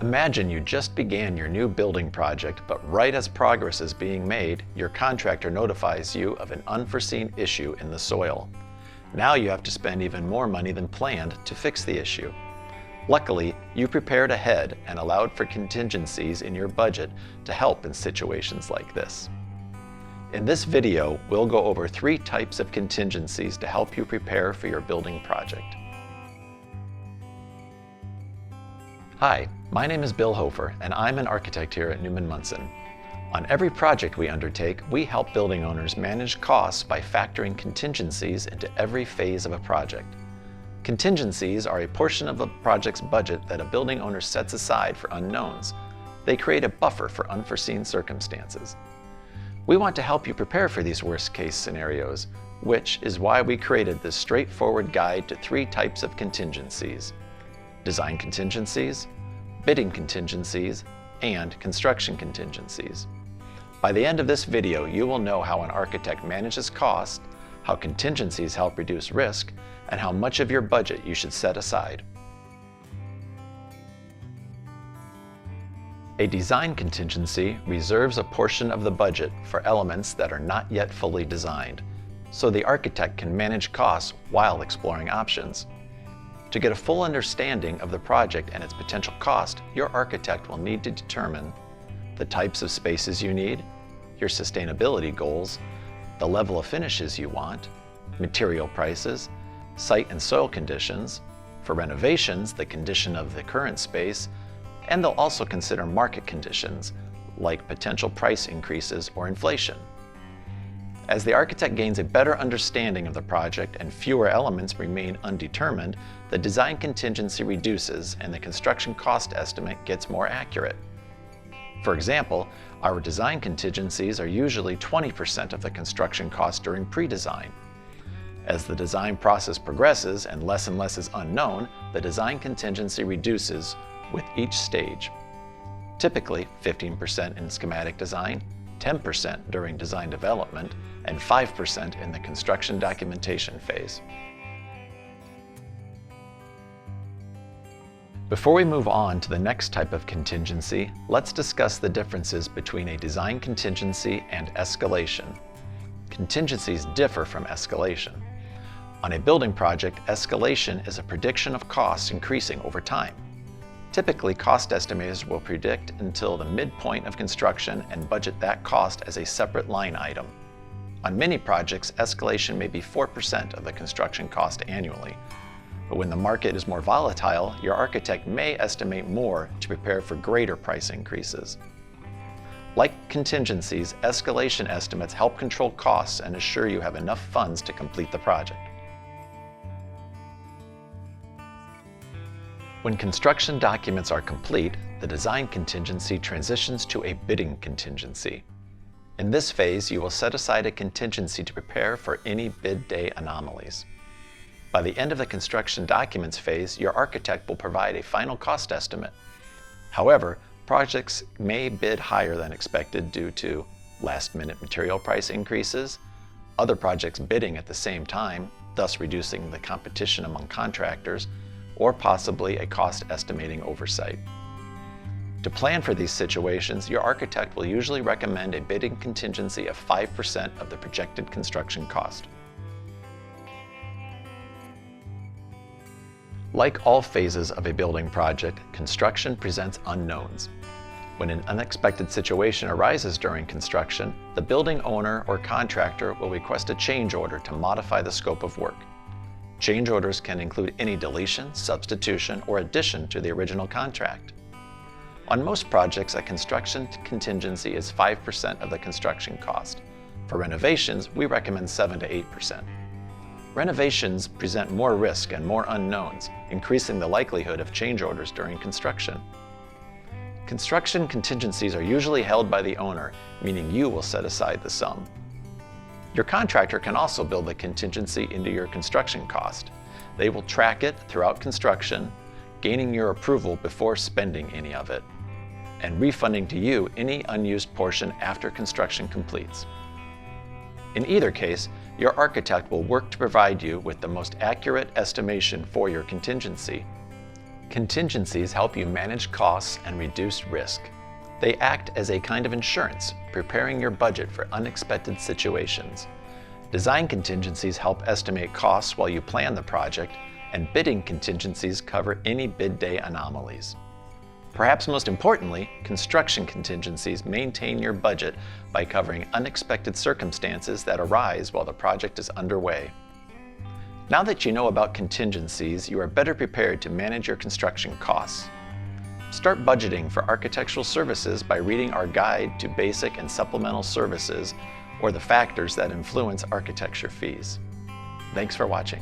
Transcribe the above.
Imagine you just began your new building project, but right as progress is being made, your contractor notifies you of an unforeseen issue in the soil. Now you have to spend even more money than planned to fix the issue. Luckily, you prepared ahead and allowed for contingencies in your budget to help in situations like this. In this video, we'll go over 3 types of contingencies to help you prepare for your building project. Hi, my name is Bill Hofer, and I'm an architect here at Newman Munson. On every project we undertake, we help building owners manage costs by factoring contingencies into every phase of a project. Contingencies are a portion of a project's budget that a building owner sets aside for unknowns. They create a buffer for unforeseen circumstances. We want to help you prepare for these worst-case scenarios, which is why we created this straightforward guide to 3 types of contingencies: design contingencies, bidding contingencies, and construction contingencies. By the end of this video, you will know how an architect manages cost, how contingencies help reduce risk, and how much of your budget you should set aside. A design contingency reserves a portion of the budget for elements that are not yet fully designed, so the architect can manage costs while exploring options. To get a full understanding of the project and its potential cost, your architect will need to determine the types of spaces you need, your sustainability goals, the level of finishes you want, material prices, site and soil conditions, for renovations, the condition of the current space, and they'll also consider market conditions like potential price increases or inflation. As the architect gains a better understanding of the project and fewer elements remain undetermined, the design contingency reduces and the construction cost estimate gets more accurate. For example, our design contingencies are usually 20% of the construction cost during pre-design. As the design process progresses and less is unknown, the design contingency reduces with each stage. Typically 15% in schematic design, 10% during design development, and 5% in the construction documentation phase. Before we move on to the next type of contingency, let's discuss the differences between a design contingency and escalation. Contingencies differ from escalation. On a building project, escalation is a prediction of costs increasing over time. Typically, cost estimators will predict until the midpoint of construction and budget that cost as a separate line item. On many projects, escalation may be 4% of the construction cost annually. But when the market is more volatile, your architect may estimate more to prepare for greater price increases. Like contingencies, escalation estimates help control costs and assure you have enough funds to complete the project. When construction documents are complete, the design contingency transitions to a bidding contingency. In this phase, you will set aside a contingency to prepare for any bid day anomalies. By the end of the construction documents phase, your architect will provide a final cost estimate. However, projects may bid higher than expected due to last-minute material price increases, other projects bidding at the same time, thus reducing the competition among contractors, or possibly a cost estimating oversight. To plan for these situations, your architect will usually recommend a bidding contingency of 5% of the projected construction cost. Like all phases of a building project, construction presents unknowns. When an unexpected situation arises during construction, the building owner or contractor will request a change order to modify the scope of work. Change orders can include any deletion, substitution, or addition to the original contract. On most projects, a construction contingency is 5% of the construction cost. For renovations, we recommend 7 to 8%. Renovations present more risk and more unknowns, increasing the likelihood of change orders during construction. Construction contingencies are usually held by the owner, meaning you will set aside the sum. Your contractor can also build the contingency into your construction cost. They will track it throughout construction, gaining your approval before spending any of it, and refunding to you any unused portion after construction completes. In either case, your architect will work to provide you with the most accurate estimation for your contingency. Contingencies help you manage costs and reduce risk. They act as a kind of insurance, preparing your budget for unexpected situations. Design contingencies help estimate costs while you plan the project, and bidding contingencies cover any bid day anomalies. Perhaps most importantly, construction contingencies maintain your budget by covering unexpected circumstances that arise while the project is underway. Now that you know about contingencies, you are better prepared to manage your construction costs. Start budgeting for architectural services by reading our guide to basic and supplemental services, or the factors that influence architecture fees. Thanks for watching.